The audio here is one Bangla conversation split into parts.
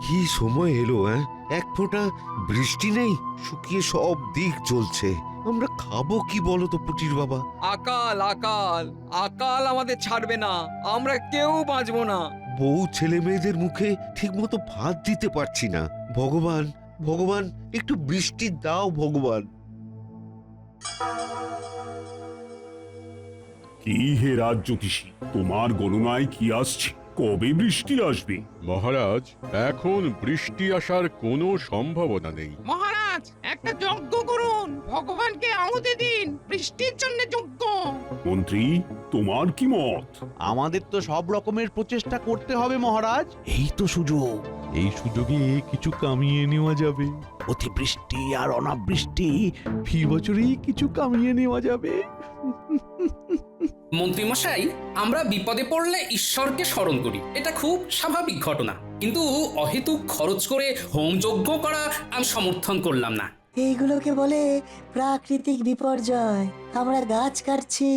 কি সময় এলো! এক ফোঁটা বৃষ্টি নেই, শুকিয়ে সব দিক জ্বলছে। আমরা খাবো কি বলো তো পুটির বাবা? আকাল আকাল আকাল আমাদের ছাড়বে না, আমরা কেউ বাঁচবো না। বউ ছেলে মেয়েদের মুখে ঠিক মতো ভাত দিতে পারছি না। ভগবান, ভগবান, একটু বৃষ্টি দাও ভগবান। কি হে রাজ জ্যোতিষী, তোমার গণনায় কি আসছে? কবে বৃষ্টি আসবে? মহারাজ, এখন বৃষ্টি আসার কোনো সম্ভাবনা নেই। মহারাজ, একটা যজ্ঞ করুন, ভগবানকে আহুতি দিন, বৃষ্টির জন্য যজ্ঞ। মন্ত্রী, তোমার কি মত? আমাদের তো সব রকমের প্রচেষ্টা করতে হবে মহারাজ। এই তো সুযোগ, এই সুযোগে কিছু কামিয়ে নেওয়া যাবে। অতিবৃষ্টি আর অনাবৃষ্টি ফি বছরেই কিছু কামিয়ে নেওয়া যাবে। মন্ত্রীমশাই, আমরা বিপদে পড়লে ঈশ্বরকে স্মরণ করি, এটা খুব স্বাভাবিক ঘটনা, কিন্তু অহেতুক খরচ করে হোমযজ্ঞ করা আমি সমর্থন করলাম না। এইগুলোকে বলে প্রাকৃতিক বিপর্যয়। আমরা গাছ কাটছি,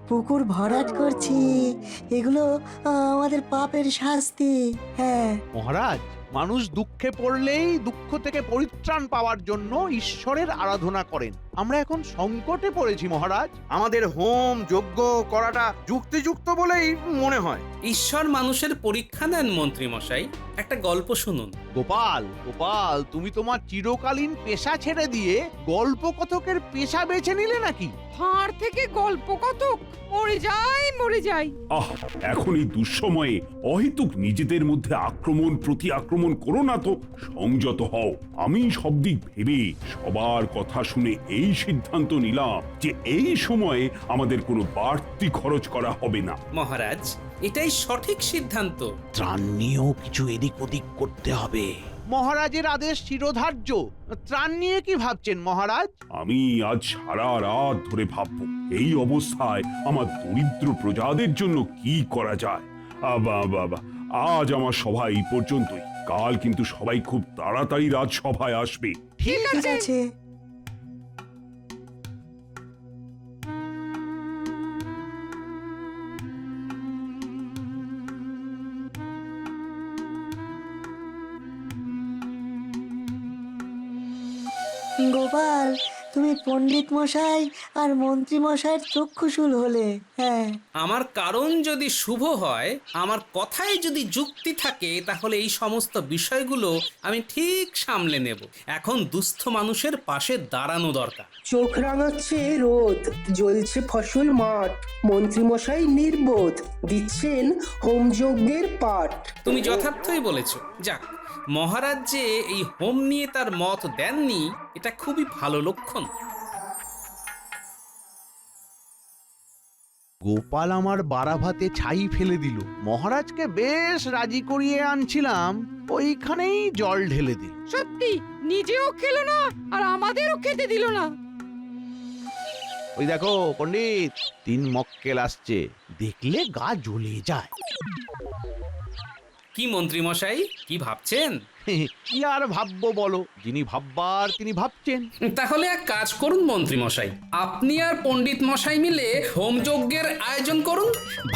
পুকুর ভরাট করছি, এগুলো আমাদের পাপের শাস্তি। হ্যাঁ মহারাজ, মানুষ দুঃখে পড়লেই দুঃখ থেকে পরিত্রাণ পাওয়ার জন্য ঈশ্বরের আরাধনা করেন। আমরা এখন সংকটে পড়েছি মহারাজ, আমাদের হোম যজ্ঞ করাটা যুক্তিযুক্ত বলেই মনে হয়। ঈশ্বর মানুষের পরীক্ষা নেন মন্ত্রীমশাই। একটা গল্প শুনুন। গোপাল, গোপাল, তুমি তোমার চিরকালীন পেশা ছেড়ে দিয়ে গল্প কথকের পেশা বেছে নিলে নাকি? হাড় থেকে গল্প কতক, মরে যাই মরে যাই। আহ, এখন এই দুঃসময়ে অহেতুক নিজেদের মধ্যে আক্রমণ প্রতি আক্রমণ করো না তো, সংযত হও। আমি সব দিক ভেবে সবার কথা শুনে এই সিদ্ধান্ত নিলাম যে এই সময়ে আমাদের কোনো বাড়তি খরচ করা হবে না। মহারাজ, এটাই সঠিক সিদ্ধান্ত। ত্রাণ নিয়েও কিছু এদিক ওদিক করতে হবে। মহারাজের আদেশ শিরোধার্য। ত্রাণ নিয়ে কি ভাবছেন মহারাজ? আমি আজ সারা রাত ধরে ভাববো এই অবস্থায় আমার দরিদ্র প্রজাদের জন্য কি করা যায়। বাবা, আজ আমার সভা এই পর্যন্তই। কাল কিন্তু সবাই খুব তাড়াতাড়ি রাজসভায় আসবে। ঠিক আছে। গোপাল, তুমি পণ্ডিত মশাই আর মন্ত্রী মশাইয়ের চক্ষুশূল হলে। হ্যাঁ, আমার কারণ যদি শুভ হয়, আমার কথায় যদি যুক্তি থাকে, তাহলে এই সমস্ত বিষয়গুলো আমি ঠিক সামলে নেব। এখন দুস্থ মানুষের পাশে দাঁড়ানো দরকার। চোখ রাঙাচ্ছে রোদ, জ্বলছে ফসল মাঠ, মন্ত্রীমশাই নির্বোধ, দিচ্ছেন হোমযজ্ঞের পাঠ। তুমি যথার্থই বলেছ। যাক, মহারাজ যে এই হোম নিয়ে তার মত দেননি, এটা খুবই ভালো লক্ষণ। গোপাল আমার বারাভাতে ছাই ফেলে দিল। মহারাজকে বেশ রাজি করিয়ে আনছিলাম, ওইখানেই জল ঢেলে দিল। সত্যি, নিজেও খেলো না আর আমাদেরও খেতে দিল না। ওই দেখো পণ্ডিত, 3 মক্কেল আসছে, দেখলে গা জ্বলে যায়। কি মন্ত্রীমশাই, কি ভাবছেন? কি আর ভাববো বলো, যিনি ভাববার তিনি ভাবছেন। তাহলে এক কাজ করুন মন্ত্রীমশাই, আপনি আর পণ্ডিত মশাই মিলে হোমযজ্ঞের আয়োজন করুন।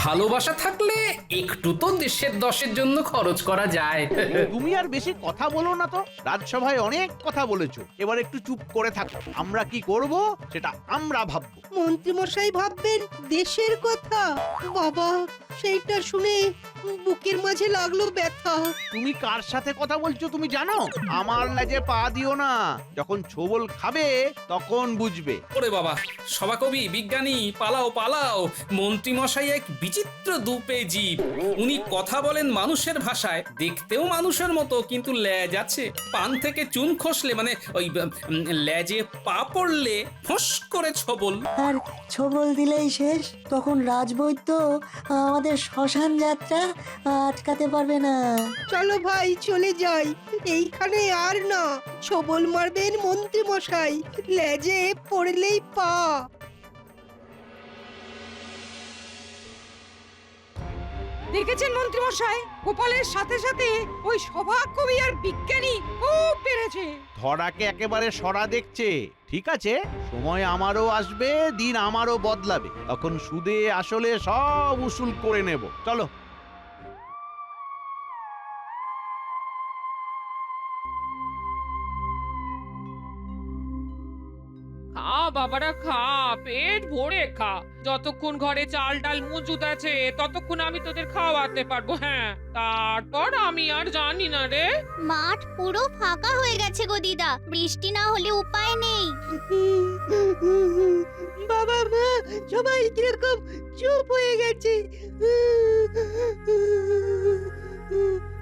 ভালোবাসা থাকলে একটু তো দেশের দশের জন্য খরচ করা যায়। তুমি আর বেশি কথা বলো না তো, রাজসভায় অনেক কথা বলেছো, এবার একটু চুপ করে থাকো। আমরা কি করব সেটা আমরা ভাববো। মন্ত্রীমশাই ভাববেন দেশের কথা। বাবা, সেইটা শুনে বুকের মাঝে লাগলো ব্যথা। তুমি কার সাথে কথা বলছো তুমি জানো? আমার লেজে পা দিও না, যখন ছোবল খাবে তখন বুঝবে। ওরে বাবা, সভাকবি, বিজ্ঞানী, পালাও পালাও। মন্ত্রীমশাই এক বিচিত্র দুপে জীব। উনি কথা বলেন মানুষের ভাষায়, দেখতেও মানুষের মতো, কিন্তু লেজ আছে। পান থেকে চুন খসলে, মানে ওই লেজে পা পড়লে ফোঁস করে ছোবল। আর ছোবল দিলেই শেষ। তখন রাজবৈদ্য আমাদের শ্মশান যাত্রা আটকাতে পারবে না। চলো ভাই, চলে যাই, এইখানে আর না। ছবল মারবেন মন্ত্রীমশাই, লেজে পড়লেই পা। দেখেছেন মন্ত্রীমশাই, গোপালের সাথে সাথে ওই সভাকবি আর বিজ্ঞানী খুব পেরেছে। ধরাকে একেবারে সরা দেখছে। ঠিক আছে, সময় আমারও আসবে, দিন আমারও বদলাবে, তখন সুদে আসলে সব উসুল করে নেব। চলো। বাবারা খা, পেট ভরে খা। যতক্ষণ ঘরে চাল ডাল মজুদ আছে ততক্ষণ আমি তোদের খাওয়াতে পারবো। হ্যাঁ, তারপর আমি আর জানি না রে। মাঠ পুরো ফাঁকা হয়ে গেছে গো দিদা, বৃষ্টি না হলে উপায় নেই। বাবা মা সবাই কিরকম চুপ হয়ে গেছে।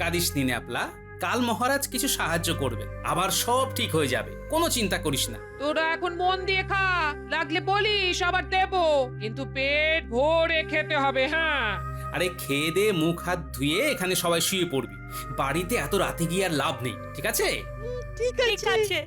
কাঁদিস নি ন্যাপলা, কাল মহারাজ কিছু সাহায্য করবে, আবার সব ঠিক হয়ে যাবে, কোনো চিন্তা করিস না। তোরা এখন মন দিয়ে খা, লাগলে বলিস আবার দেবো, কিন্তু পেট ভরে খেতে হবে। হ্যাঁ, আরে খেয়ে দে, মুখ হাত ধুয়ে এখানে সবাই শুয়ে পড়বি। বাড়িতে এত রাতে গিয়ে আর লাভ নেই, ঠিক আছে? ঠিক আছে।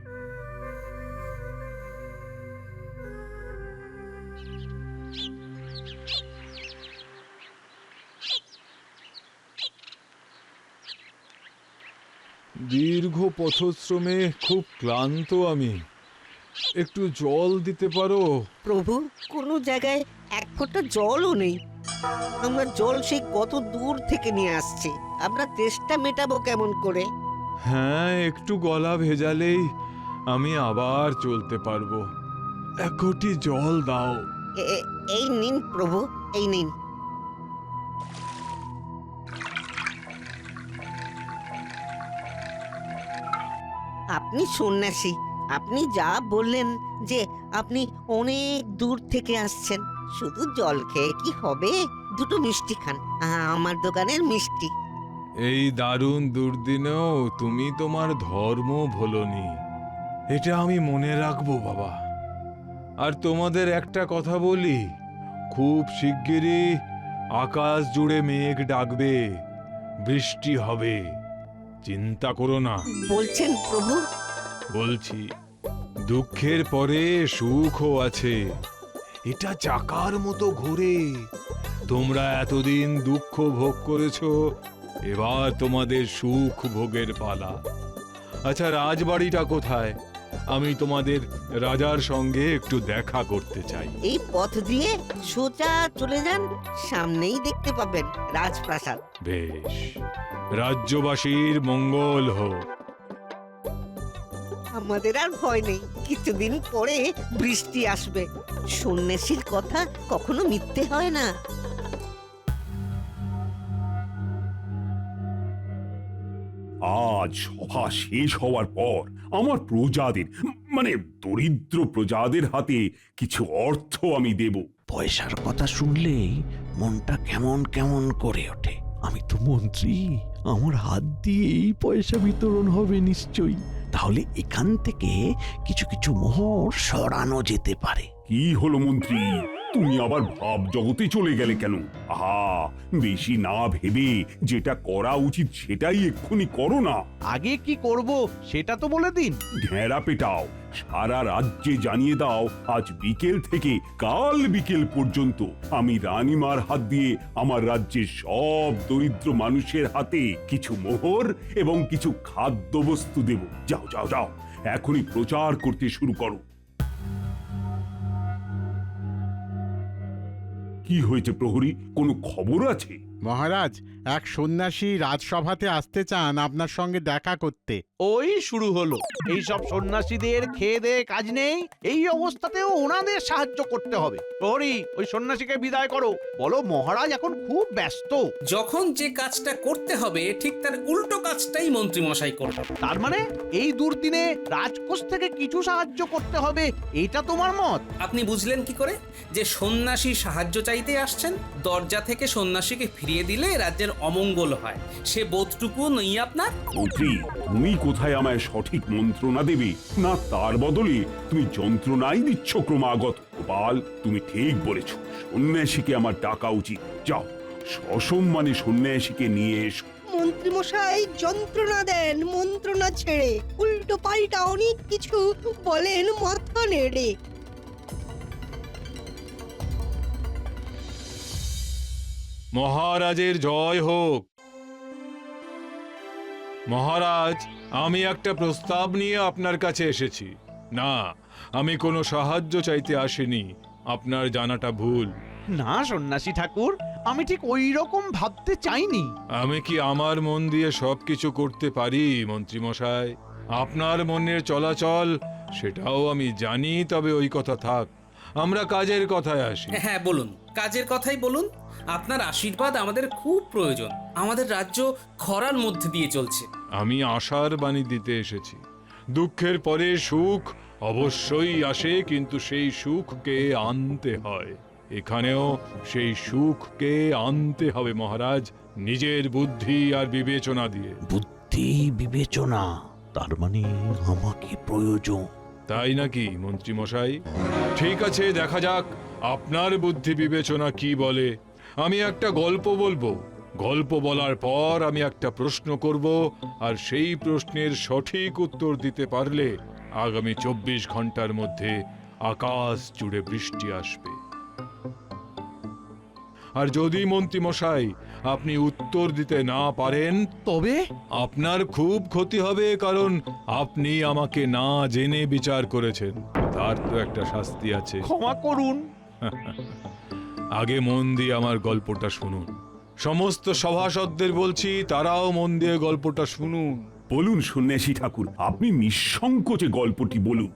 দীর্ঘ পথশ্রমে খুব ক্লান্ত আমি, একটু জল দিতে পারো? প্রভু, কোনো জায়গায় এক ফোঁটা জলও নেই। আমরা জল সেই কত দূর থেকে নিয়ে আসছি, আমরা তেষ্টা মেটাবো কেমন করে? হ্যাঁ, একটু গলা ভেজালেই আমি আবার চলতে পারবো। এক ঘটি জল দাও। এই নিন প্রভু, এই নিন। আপনি সন্ন্যাসী, আপনি যা বললেন যে আপনি অনেক দূর থেকে আসছেন, শুধু জল খেয়ে কি হবে? দুটো মিষ্টি খান, আমার দোকানের মিষ্টি। এই দারুণ দুর্দিনেও তুমি তোমার ধর্ম ভোলনি, এটা আমি মনে রাখবো বাবা। আর তোমাদের একটা কথা বলি, খুব শিগগিরই আকাশ জুড়ে মেঘ ডাকবে, বৃষ্টি হবে, চিন্তা করো না। বলছেন প্রভু? বলছি, দুঃখের পরে সুখও আছে, এটা চাকার মতো ঘোরে। তোমরা এতদিন দুঃখ ভোগ করেছো, এবার তোমাদের সুখ ভোগের পালা। আচ্ছা, রাজবাড়িটা কোথায়? আমি তোমাদের রাজার সঙ্গে একটু দেখা করতে চাই। এই পথ দিয়ে সোজা চলে যান, সামনেই দেখতে পাবেন রাজপ্রাসাদ। বেশ, রাজ্যবাসীর মঙ্গল হোক। আমাদের আর ভয় নেই, কিছুদিন পরে বৃষ্টি আসবে। সন্ন্যাসীর কথা কখনো মিথ্যে হয় না। আজ সভা শেষ হওয়ার পর আমার প্রজাদের, মানে দরিদ্র প্রজাদের হাতে কিছু অর্থ আমি দেব। পয়সার কথা শুনলেই মনটা কেমন কেমন করে ওঠে। আমি তো মন্ত্রী, আমার হাত দিয়েই পয়সা বিতরণ হবে নিশ্চয়ই। তাহলে এখান থেকে কিছু কিছু মোহর সরানো যেতে পারে। কি হলো মন্ত্রী, তুমি আবার ভাব জগতে চলে গেলে কেন? আহা, বেশি না ভেবে যেটা করা উচিত সেটাই এক্ষুনি করো না। আগে কি করব সেটা তো বলে দিন। ঘেরা পেটাও, সারা রাজ্যে জানিয়ে দাও আজ বিকেল থেকে কাল বিকেল পর্যন্ত আমি রানীমার হাত দিয়ে আমার রাজ্যের সব দরিদ্র মানুষের হাতে কিছু মোহর এবং কিছু খাদ্যবস্তু দেব। যাও যাও যাও, এখনই প্রচার করতে শুরু করো। কি হয়েছে প্রহরী, কোনো খবর আছে? মহারাজ, এক সন্ন্যাসী রাজসভাতে আসতে চান আপনার সঙ্গে দেখা করতে। ওই শুরু হলো, এই সব সন্ন্যাসীদের খেয়ে দেয়ে কাজ নেই, এই অবস্থাতেও ওনাদের সাহায্য করতে হবে। প্রহরী, ওই সন্ন্যাসীকে বিদায় করো, বলো মহারাজ এখন খুব ব্যস্ত। যখন যে কাজটা করতে হবে ঠিক তার উল্টো কাজটাই মন্ত্রী মশাই করবে। তার মানে এই দুর্দিনে রাজকোষ থেকে কিছু সাহায্য করতে হবে, এটা তোমার মত? আপনি বুঝলেন কি করে যে সন্ন্যাসী সাহায্য চাইতে আসছেন? দরজা থেকে সন্ন্যাসীকে ফিরিয়ে দিলে রাজ্যের অমঙ্গল হয়, সে বোধটুকু নেই আপনার? মন্ত্রী, তুমি কোথায় আমায় সঠিক মন্ত্রণা দেবে, না তার বদলে তুমি যন্ত্রণাই দিচ্ছ ক্রমাগত। গোপাল, তুমি ঠিক বলেছ, সন্ন্যাসীকে আমার ডাকা উচিত। যাও, সসম্মানে সন্ন্যাসীকে নিয়ে এসো। মন্ত্রী মশাই যন্ত্রণা দেন মন্ত্রণা ছেড়ে, উল্টো পাল্টা অনেক কিছু বলেন মাথা নেড়ে। মহারাজের জয় হোক। মহারাজ, আমি একটা প্রস্তাব নিয়ে আপনার কাছে এসেছি। না, আমি কোনো সাহায্য চাইতে আসিনি, আপনার জানাটা ভুল। না সন্ন্যাসী ঠাকুর, আমি ঠিক ওই রকম ভাবতে চাইনি। আমি কি আমার মন দিয়ে সবকিছু করতে পারি মন্ত্রী মশাই? আপনার মনের চলাচল সেটাও আমি জানি, তবে ওই কথা থাক, আমরা কাজের কথায় আসি। হ্যাঁ বলুন, কাজের কথাই বলুন। আপনার আশীর্বাদ আমাদের খুব প্রয়োজন। আমাদের রাজ্য খরার মধ্যে দিয়ে চলছে। আমি আশার বাণী দিতে এসেছি। দুঃখের পরে সুখ অবশ্যই আসে, কিন্তু সেই সুখকে আনতে হয়। এখানেও সেই সুখকে আনতে হবে মহারাজ, নিজের বুদ্ধি আর বিবেচনা দিয়ে। বুদ্ধি বিবেচনা, তার মানে আমাকে প্রয়োজন। তাই নাকি মন্ত্রী মশাই? ঠিক আছে, দেখা যাক আপনার বুদ্ধি বিবেচনা কি বলে। আমি একটা গল্প বলবো, গল্প বলার পর আমি একটা প্রশ্ন করব, আর সেই প্রশ্নের সঠিক উত্তর দিতে পারলে আগামী 24 ঘন্টার মধ্যে আকাশ জুড়ে বৃষ্টি আসবে। আর যদি মন্ত্রী মশাই আপনি উত্তর দিতে না পারেন, তবে আপনার খুব ক্ষতি হবে, কারণ আপনি আমাকে না জেনে বিচার করেছেন। তার তো একটা শাস্তি আছে। ক্ষমা করুন। আগে মন দিয়ে আমার গল্পটা শুনুন। সমস্ত সভাসদদের বলছি, তারাও মন দিয়ে গল্পটা শুনুন। বলুন সন্ন্যাসী ঠাকুর, আপনি নিঃসংকোচে গল্পটি বলুন।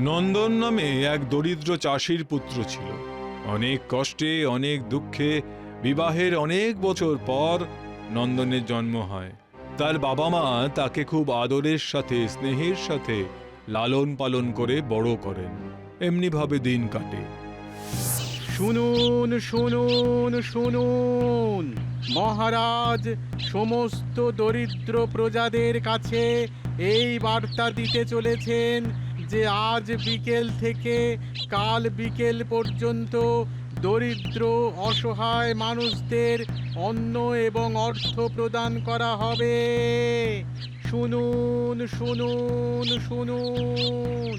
নন্দন নামে এক দরিদ্র চাষির পুত্র ছিল। অনেক কষ্টে, অনেক দুঃখে, বিবাহের অনেক বছর পর নন্দনের জন্ম হয়। তার বাবা মা তাকে খুব আদরের সাথে, স্নেহের সাথে লালন পালন করে বড় করেন। এমনিভাবে দিন কাটে। শুনুন শুনুন শুনুন, মহারাজ সমস্ত দরিদ্র প্রজাদের কাছে এই বার্তা দিতে চলেছেন যে আজ বিকেল থেকে কাল বিকেল পর্যন্ত দরিদ্র অসহায় মানুষদের অন্ন এবং অর্থ প্রদান করা হবে। শুনুন শুনুন শুনুন।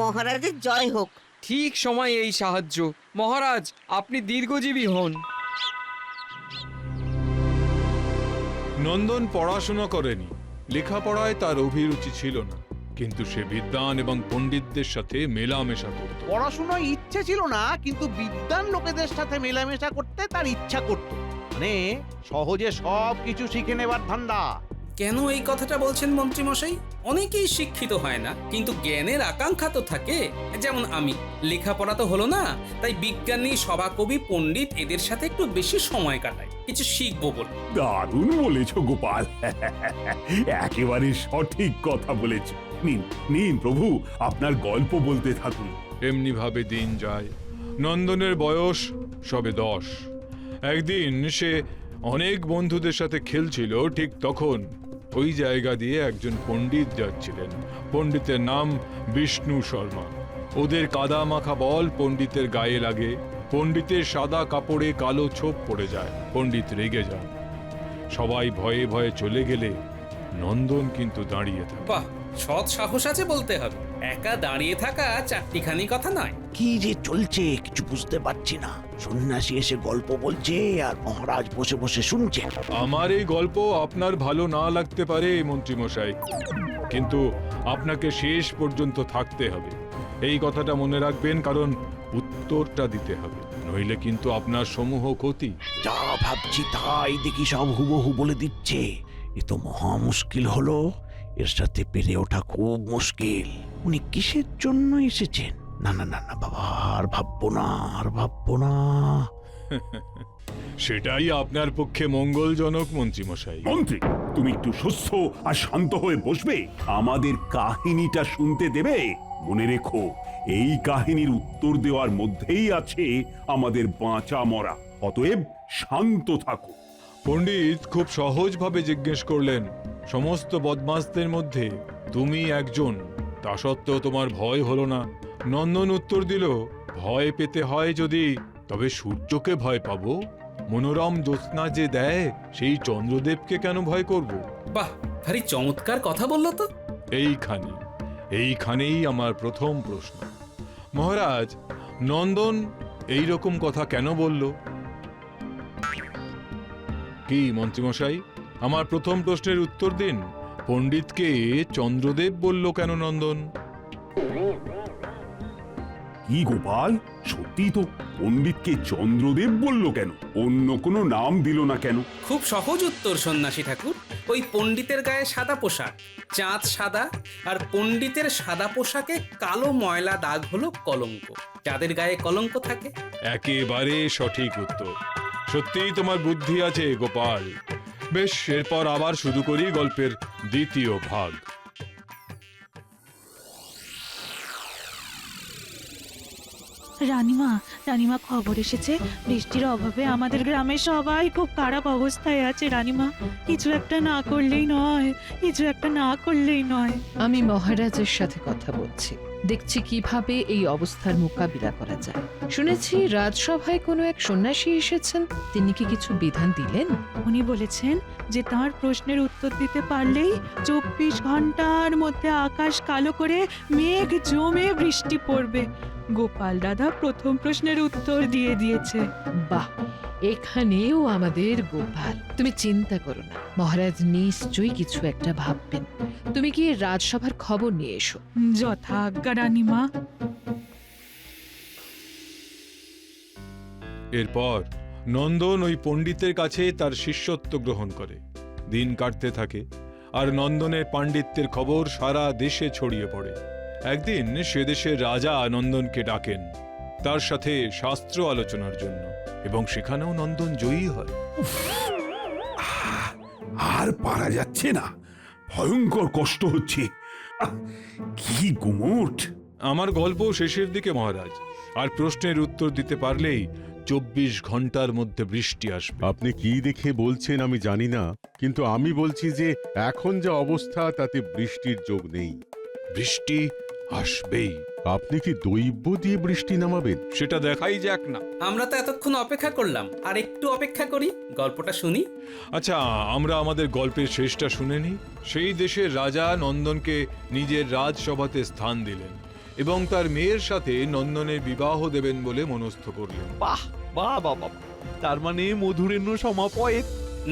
মহারাজের জয় হোক। ঠিক সময় এই সাহায্য। মহারাজ, আপনি দীর্ঘজীবী হন। নন্দন পড়াশোনা করেনি, লেখাপড়ায় তার অভিরুচি ছিল না, কিন্তু সে বিদ্বান এবং পণ্ডিতদের সাথে মেলামেশা করত। পড়াশোনায় ইচ্ছে ছিল না, কিন্তু বিদ্বান লোকেদের সাথে মেলামেশা করতে তার ইচ্ছা করত। মানে সহজে সব কিছু শিখে নেবার ধান্দা। কেন এই কথাটা বলছেন মন্ত্রী মশাই? অনেকেই শিক্ষিত হয় না, কিন্তু জ্ঞানের আকাঙ্ক্ষা তো থাকে। যেমন আমি, লেখাপড়া তো হলো না, তাই বিজ্ঞানী, সভাকবি, পণ্ডিত এদের সাথে একটু বেশি সময় কাটাই, কিছু শিখবো বলে। দারুণ বলেছ গোপাল, একেবারে সঠিক কথা বলেছ। নিন নিন প্রভু, আপনার গল্প বলতে থাকুন। এমনি ভাবে দিন যায়। নন্দনের বয়স সবে 10। একদিন সে অনেক বন্ধুদের সাথে খেলছিল, ঠিক তখন ওই জায়গা দিয়ে একজন পণ্ডিত যাচ্ছিলেন। পণ্ডিতের নাম বিষ্ণু শর্মা। ওদের কাদা মাখা বল পণ্ডিতের গায়ে লাগে। পণ্ডিতের সাদা কাপড়ে কালো ছোপ পড়ে যায়। পণ্ডিত রেগে যান। সবাই ভয়ে ভয়ে চলে গেলে নন্দন কিন্তু দাঁড়িয়ে থাকে। বাহ, সৎ সাহস আছে বলতে হবে। একা দাঁড়িয়ে থাকা চারটিখানি কথা নয়। কি যে চলছে কিছু বুঝতে পারছি না। সন্ন্যাসী এসে গল্প বলছে আর মহারাজ বসে বসে শুনছে। আমার এই গল্প আপনার ভালো না লাগতে পারে মন্ত্রী মশাই, কিন্তু আপনাকে শেষ পর্যন্ত থাকতে হবে। এই কথাটা মনে রাখবেন, কারণ উত্তরটা দিতে হবে, নইলে কিন্তু আপনার সমূহ ক্ষতি। যা ভাবছি তাই দেখি সব হুবহু বলে দিচ্ছে। এ তো মহা মুশকিল হলো। এর সাথে পেরে ওঠা খুব মুশকিল। উনি কিসের জন্য এসেছেন? না না না না বাবা, আর ভাববো না, আর ভাববো না। সেটাই আপনার পক্ষে মঙ্গলজনক মন্ত্রী মশাই। মন্ত্রী, তুমি একটু সুস্থ আর শান্ত হয়ে বসবে, আমাদের কাহিনীটা শুনতে দেবে। মনে রেখো, এই কাহিনীর উত্তর দেওয়ার মধ্যেই আছে আমাদের বাঁচা মরা। অতএব শান্ত থাকো। পণ্ডিত খুব সহজভাবে জিজ্ঞেস করলেন, সমস্ত বদমাশদের মধ্যে তুমি একজন, তা সত্ত্বেও তোমার ভয় হলো না? নন্দন উত্তর দিল, ভয় পেতে হয় যদি, তবে সূর্যকে ভয় পাবো। মনোরম জ্যোৎস্না যে দেয়, সেই চন্দ্রদেবকে কেন ভয় করব? বাহ, ভারী চমৎকার কথা বললো তো। এইখানেই আমার প্রথম প্রশ্ন। মহারাজ, নন্দন এই রকম কথা কেন বলল? কি মন্ত্রীমশাই, আমার প্রথম প্রশ্নের উত্তর দিন। পণ্ডিতকে চন্দ্রদেব বলল কেন নন্দন? কি গোপাল, সত্যি তো পণ্ডিতকে চন্দ্রদেব বলল কেন? অন্য কোনো নাম দিল না কেন? খুব সহজ উত্তর সন্ন্যাসী ঠাকুর। ওই পণ্ডিতের গায়ে সাদা পোশাক, চাঁদ সাদা, আর পণ্ডিতের সাদা পোশাকে কালো ময়লা দাগ হলো কলঙ্ক। যাদের গায়ে কলঙ্ক থাকে। একেবারে সঠিক উত্তর। সত্যিই তোমার বুদ্ধি আছে গোপাল। বেশ, এরপর আবার শুরু করি গল্পের দ্বিতীয় ভাগ। রানীমা, রানীমা, খবর এসেছে বৃষ্টির অভাবে আমাদের গ্রামের সবাই খুব খারাপ অবস্থায় আছে। রানীমা, কিছু একটা না করলেই নয়, কিছু একটা না করলেই নয়। আমি মহারাজের সাথে কথা বলছি, দেখছি কিভাবে এই অবস্থার মোকাবিলা করা যায়। শুনেছি রাজসভায় কোনো এক সন্ন্যাসী এসেছেন, তিনি কি কিছু বিধান দিলেন? উনি বলেছেন যে তার প্রশ্নের উত্তর দিতে পারলেই 24 ঘন্টার মধ্যে আকাশ কালো করে মেঘ জমে বৃষ্টি পড়বে। গোপাল দাদা প্রথম প্রশ্নের উত্তর দিয়ে দিয়েছে। বাহ, এখানেও আমাদের গোপাল। তুমি চিন্তা করো না, মহারাজ নিশ্চয়ই কিছু একটা ভাববেন। তুমি কি রাজসভার খবর নিয়ে এসো। যথা আজ্ঞা রানীমা। এরপর নন্দন ওই পণ্ডিতের কাছে তার শিষ্যত্ব গ্রহণ করে। দিন কাটতে থাকে আর নন্দনের পাণ্ডিত্যের খবর সারা দেশে ছড়িয়ে পড়ে। একদিন সে দেশের রাজা নন্দনকে ডাকেন তার সাথে শাস্ত্র আলোচনার জন্য, এবং সেখানেও নন্দন জয়ী হয়। আর পারা যাচ্ছে না, ভয়ঙ্কর কষ্ট হচ্ছে। কি গুমোট! আমার গল্প শেষের দিকে মহারাজ, আর প্রশ্নের উত্তর দিতে পারলেই 24 ঘন্টার মধ্যে বৃষ্টি আসবে। আপনি কি দেখে বলছেন আমি জানি না, কিন্তু আমি বলছি যে এখন যা অবস্থা তাতে বৃষ্টির যোগ নেই। বৃষ্টি আসবেই। আপনি কি দৈব দিয়ে বৃষ্টি নামাবেন? সেটা দেখাই যাক না। আমরা তো এতক্ষণ অপেক্ষা করলাম, আর একটু অপেক্ষা করি, গল্পটা শুনি। আচ্ছা, আমরা আমাদের গল্পের শেষটা শুনে নিই। সেই দেশের রাজা নন্দনকে নিজের রাজসভাতে স্থান দিলেন এবং তার মেয়ের সাথে নন্দনের বিবাহ দেবেন বলে মনস্থ করলেন। বাহ বাহ বাবা, তার মানে মধুরেণ্য সমাপয়েত।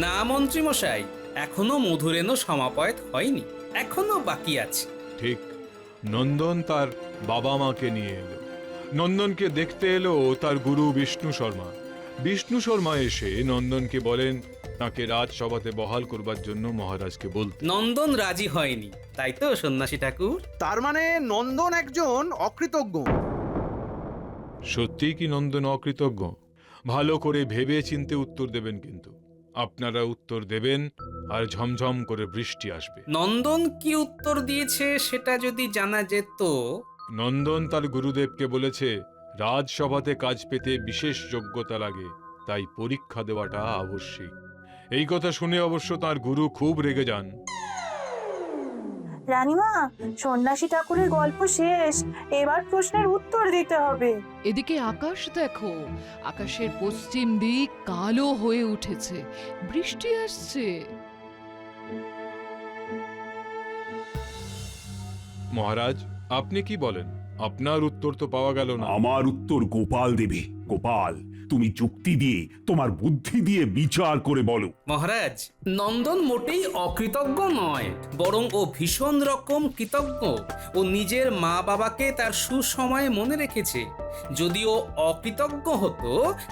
না মন্ত্রী মশাই, এখনো মধুরেণ সমাপয়েত হয়নি, এখনো বাকি আছে। ঠিক। নন্দন তার বাবা মাকে নিয়ে এলো। নন্দনকে দেখতে এলো তার গুরু বিষ্ণু শর্মা। বিষ্ণু শর্মা এসে নন্দনকে বলেন তাকে রাজসভাতে বহাল করবার জন্য মহারাজকে বলতে। নন্দন রাজি হয়নি, তাই তো সন্ন্যাসী ঠাকুর? তার মানে নন্দন একজন অকৃতজ্ঞ। সত্যি কি নন্দন অকৃতজ্ঞ? ভালো করে ভেবে চিন্তে উত্তর দেবেন, কিন্তু আপনারা উত্তর দেবেন আর ঝমঝম করে বৃষ্টি আসবে। নন্দন কি উত্তর দিয়েছে সেটা যদি জানা যেত। নন্দন তার গুরুদেবকে বলেছে রাজসভাতে কাজ পেতে বিশেষ যোগ্যতা লাগে, তাই পরীক্ষা দেওয়াটা আবশ্যিক। এই কথা শুনে অবশ্য তার গুরু খুব রেগে যান। রানীমা, সন্ন্যাসী ঠাকুরের গল্প শেষ, এবার প্রশ্নের উত্তর দিতে হবে। এদিকে আকাশ দেখো, আকাশের পশ্চিম দিক কালো হয়ে উঠেছে, বৃষ্টি আসছে। মহারাজ, আপনি কি বলেন? আপনার উত্তর তো পাওয়া গেল না। আমার উত্তর গোপাল দেবে। গোপাল, তুমি যুক্তি দিয়ে, তোমার বুদ্ধি দিয়ে বিচার করে বলো। মহারাজ, নন্দন মোটেই অকৃতজ্ঞ নয়, বরং ও ভীষণ রকম কৃতজ্ঞ। ও নিজের মা বাবাকে তার সুসময়ে মনে রেখেছে। যদি ও অকৃতজ্ঞ হতো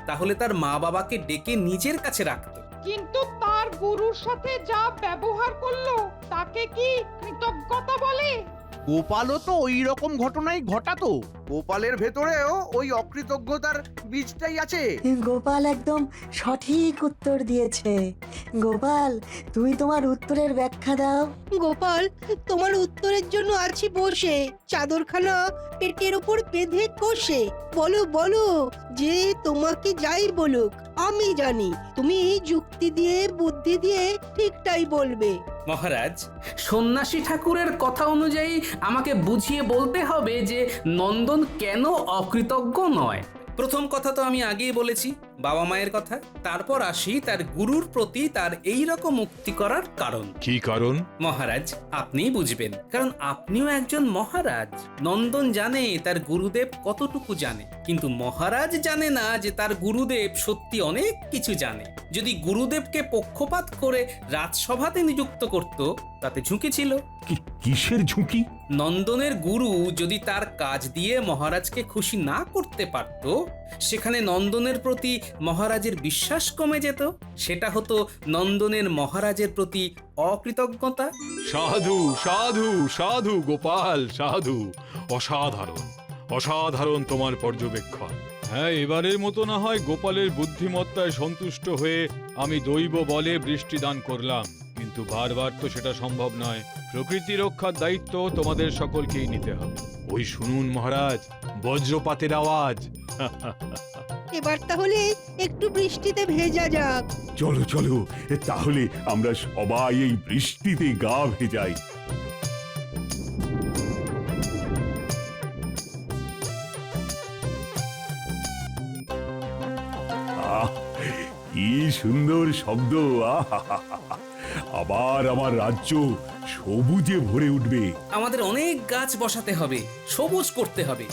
তাহলে তার মা বাবাকে ডেকে নিজের কাছে রাখত। কিন্তু তার গুরুর সাথে যা ব্যবহার করলো তাকে কি কৃতজ্ঞতা বলে? গোপালও তো ওই রকম ঘটনাই ঘটাতো। গোপালের ভেতরেও ওই অকৃতজ্ঞতার বীজটাই আছে। গোপাল একদম সঠিক উত্তর দিয়েছে। গোপাল, তুমি তোমার উত্তরের ব্যাখ্যা দাও। গোপাল, তোমার উত্তরের জন্য আছি বসে, চাদরখানা পেটের উপর বেঁধে কষে। বলো বলো, যে তোমাকে যাই বলুক আমি জানি তুমি যুক্তি দিয়ে বুদ্ধি দিয়ে ঠিকটাই বলবে। মহারাজ, সন্ন্যাসী ঠাকুরের কথা অনুযায়ী আমাকে বুঝিয়ে বলতে হবে যে নন্দন কেন অকৃতজ্ঞ নয়। প্রথম কথা তো আমি আগেই বলেছি, বাবা মায়ের কথা। তারপর আসি তার গুরুর প্রতি তার এই রকম মুক্তি করার কারণ। কি কারণ? মহারাজ, আপনিই বুঝবেন, কারণ আপনিও একজন মহারাজ। নন্দন জানে তার গুরুদেব কতটুকু জানে, কিন্তু মহারাজ জানে না যে তার গুরুদেব সত্যি অনেক কিছু জানে। যদি গুরুদেবকে পক্ষপাত করে রাজসভাতে নিযুক্ত করত তাতে ঝুঁকি ছিল। কিসের ঝুঁকি? নন্দনের গুরু যদি তার কাজ দিয়ে মহারাজকে খুশি না করতে পারত, সেখানে নন্দনের প্রতি মহারাজের বিশ্বাস কমে যেত। সেটা হতো নন্দনের মহারাজের প্রতি অকৃতজ্ঞতা। সাধু সাধু সাধু গোপাল সাধু, অসাধারণ অসাধারণ তোমার পর্যবেক্ষণ। হ্যাঁ, এবারের মতো না হয় গোপালের বুদ্ধিমত্তায় সন্তুষ্ট হয়ে আমি দৈব বলে বৃষ্টি দান করলাম, কিন্তু বারবার তো সেটা সম্ভব নয়। প্রকৃতি রক্ষার দায়িত্ব তোমাদের সকলকেই নিতে হবে। ওই শুনুন মহারাজ, বজ্রপাতের আওয়াজ। এবার তাহলে একটু বৃষ্টিতে ভেজা যাক। চলো চলো, তাহলে আমরা সবাই এই বৃষ্টিতে গা ভেজাই। কি সুন্দর শব্দ! আবার আমার রাজ্য সবুজে ভরে উঠবে। আমাদের অনেক গাছ বসাতে হবে, সবুজ করতে হবে।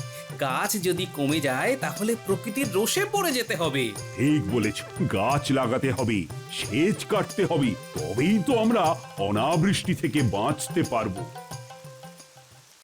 গাছ যদি কমে যায় তাহলে প্রকৃতির রোষে পড়ে যেতে হবে। ঠিক বলেছ, গাছ লাগাতে হবে, সেচ কাটতে হবে, তবেই তো আমরা অনাবৃষ্টি থেকে বাঁচতে পারবো।